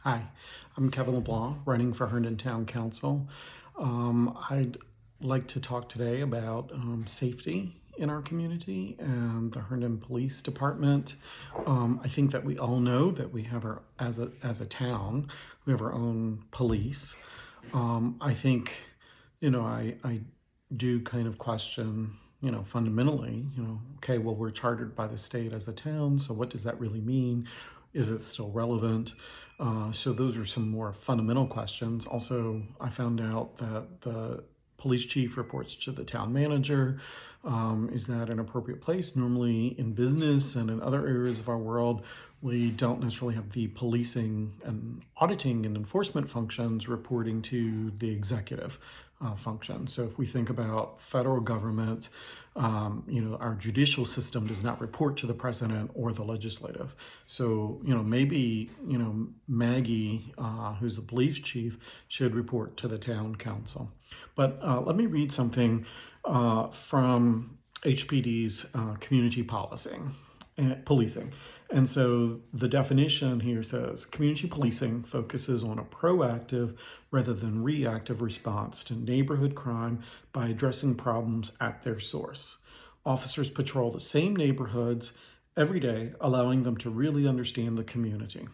Hi, I'm Keven LeBlanc, running for Herndon Town Council. I'd like to talk today about safety in our community and the Herndon Police Department. I think that we all know that we have as a town, we have our own police. I think, I do kind of question, fundamentally, okay, well, we're chartered by the state as a town, so what does that really mean? Is it still relevant? So those are some more fundamental questions. Also, I found out that the police chief reports to the town manager. Is that an appropriate place? Normally in business and in other areas of our world, we don't necessarily have the policing and auditing and enforcement functions reporting to the executive function. So if we think about federal government, our judicial system does not report to the president or the legislative. So, maybe, Maggie, who's the police chief, should report to the town council. But let me read something from HPD's community policing. And so the definition here says community policing focuses on a proactive rather than reactive response to neighborhood crime by addressing problems at their source. Officers patrol the same neighborhoods every day, allowing them to really understand the community.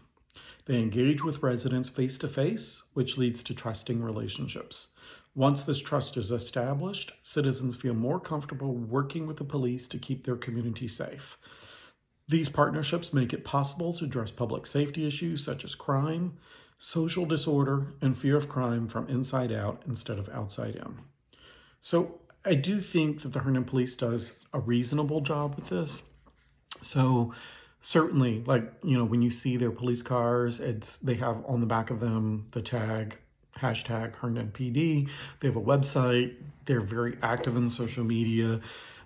They engage with residents face to face, which leads to trusting relationships. Once this trust is established, citizens feel more comfortable working with the police to keep their community safe. These partnerships make it possible to address public safety issues such as crime, social disorder, and fear of crime from inside out instead of outside in. So I do think that the Herndon Police does a reasonable job with this. So certainly, when you see their police cars, they have on the back of them the tag #HerndonPD. They have a website. They're very active in social media.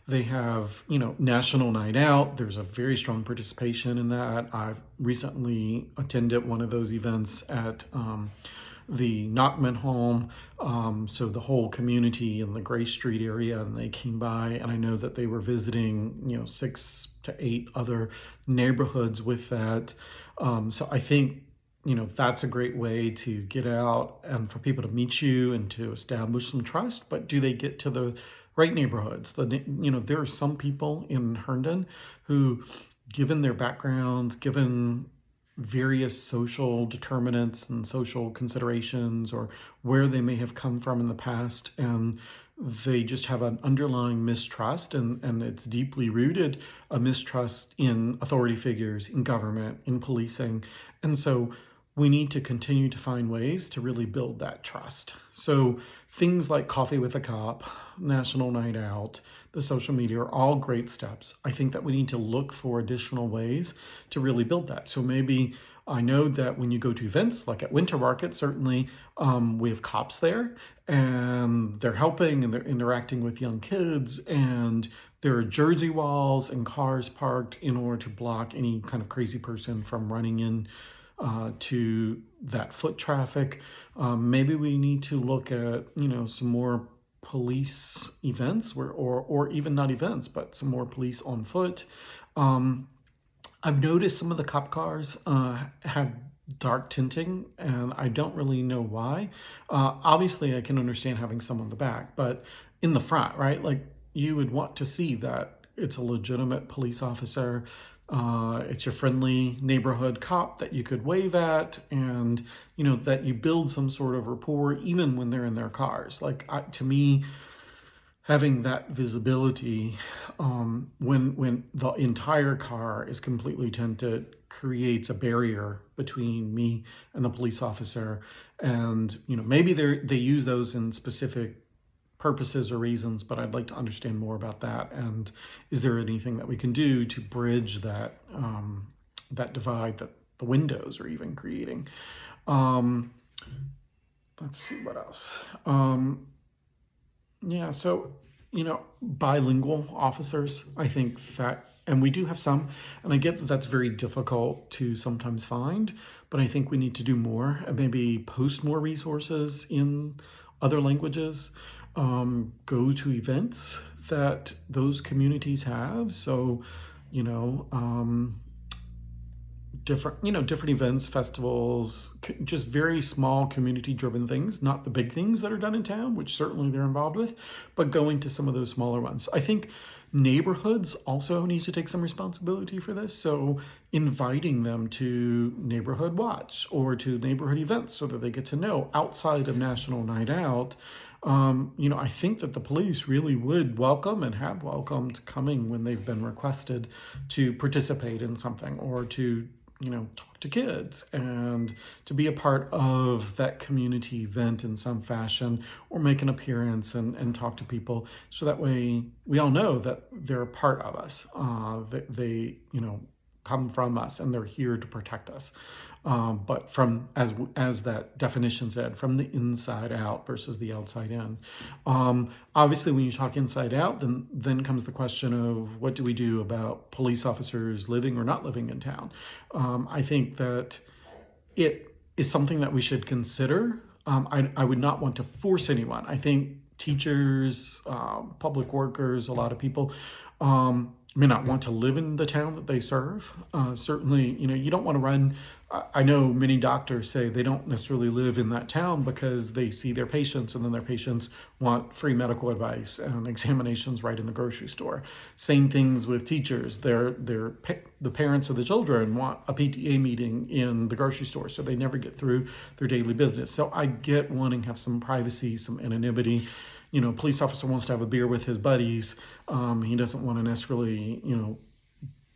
They have, National Night Out. There's a very strong participation in that. I've recently attended one of those events at the Knockman home. So the whole community in the Gray Street area, and they came by, and I know that they were visiting, 6 to 8 other neighborhoods with that. So I think, that's a great way to get out and for people to meet you and to establish some trust. But do they get to the right neighborhoods? There are some people in Herndon who, given their backgrounds, given various social determinants and social considerations, or where they may have come from in the past, and they just have an underlying mistrust, and it's deeply rooted, a mistrust in authority figures, in government, in policing. And so we need to continue to find ways to really build that trust. So things like Coffee with a Cop, National Night Out, the social media are all great steps. I think that we need to look for additional ways to really build that. So maybe I know that when you go to events, like at Winter Market, certainly we have cops there, and they're helping and they're interacting with young kids, and there are jersey walls and cars parked in order to block any kind of crazy person from running in to that foot traffic. Maybe we need to look at, some more police events or even not events, but some more police on foot. I've noticed some of the cop cars have dark tinting, and I don't really know why. Obviously, I can understand having some on the back, but in the front, right? Like, you would want to see that it's a legitimate police officer. It's your friendly neighborhood cop that you could wave at, and that you build some sort of rapport even when they're in their cars. To me, having that visibility when the entire car is completely tinted creates a barrier between me and the police officer. And maybe they use those in specific purposes or reasons, but I'd like to understand more about that. And is there anything that we can do to bridge that that divide that the windows are even creating? Let's see what else. So bilingual officers, I think that, and we do have some, and I get that that's very difficult to sometimes find, but I think we need to do more and maybe post more resources in other languages. Go to events that those communities have. So, different events, festivals, just very small community driven things, not the big things that are done in town, which certainly they're involved with, but going to some of those smaller ones. I think neighborhoods also need to take some responsibility for this. So inviting them to neighborhood watch or to neighborhood events so that they get to know outside of National Night Out. I think that the police really would welcome and have welcomed coming when they've been requested to participate in something or to talk to kids and to be a part of that community event in some fashion, or make an appearance and talk to people. So that way we all know that they're a part of us, that they come from us and they're here to protect us. But from, as that definition said, from the inside out versus the outside in. Obviously, when you talk inside out, then comes the question of what do we do about police officers living or not living in town? I think that it is something that we should consider. I would not want to force anyone. I think teachers, public workers, a lot of people may not want to live in the town that they serve. Certainly, you don't want to run. I know many doctors say they don't necessarily live in that town because they see their patients and then their patients want free medical advice and examinations right in the grocery store. Same things with teachers. The parents of the children want a PTA meeting in the grocery store, so they never get through their daily business. So I get wanting to have some privacy, some anonymity. Police officer wants to have a beer with his buddies. He doesn't want to necessarily,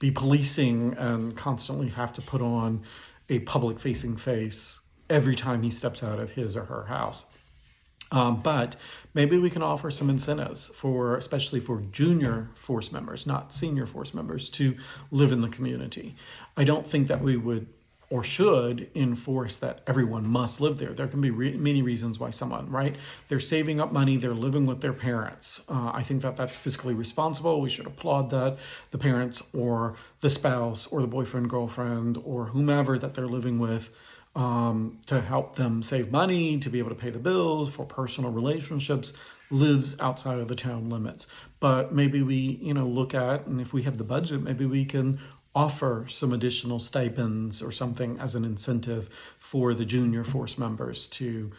be policing and constantly have to put on a public-facing face every time he steps out of his or her house. But maybe we can offer some incentives especially for junior force members, not senior force members, to live in the community. I don't think that we would or should enforce that everyone must live there. There can be many reasons why someone, right? They're saving up money, they're living with their parents. I think that that's fiscally responsible. We should applaud that. The parents or the spouse or the boyfriend, girlfriend, or whomever that they're living with, to help them save money, to be able to pay the bills for personal relationships, lives outside of the town limits. But maybe we, look at, and if we have the budget, maybe we can offer some additional stipends or something as an incentive for the junior force members to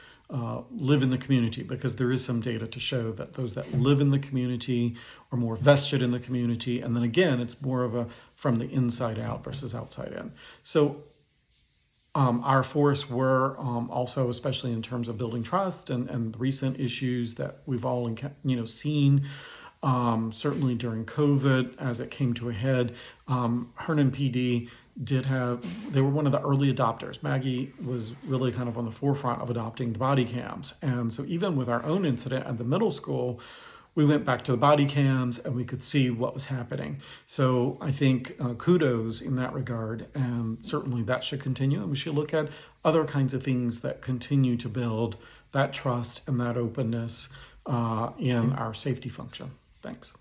live in the community, because there is some data to show that those that live in the community are more vested in the community. And then again, it's more of a from the inside out versus outside in. So our force were also, especially in terms of building trust and recent issues that we've all seen, certainly during COVID as it came to a head. Herndon PD they were one of the early adopters. Maggie was really kind of on the forefront of adopting the body cams. And so even with our own incident at the middle school, we went back to the body cams and we could see what was happening. So I think kudos in that regard, and certainly that should continue. And we should look at other kinds of things that continue to build that trust and that openness in our safety function. Thanks.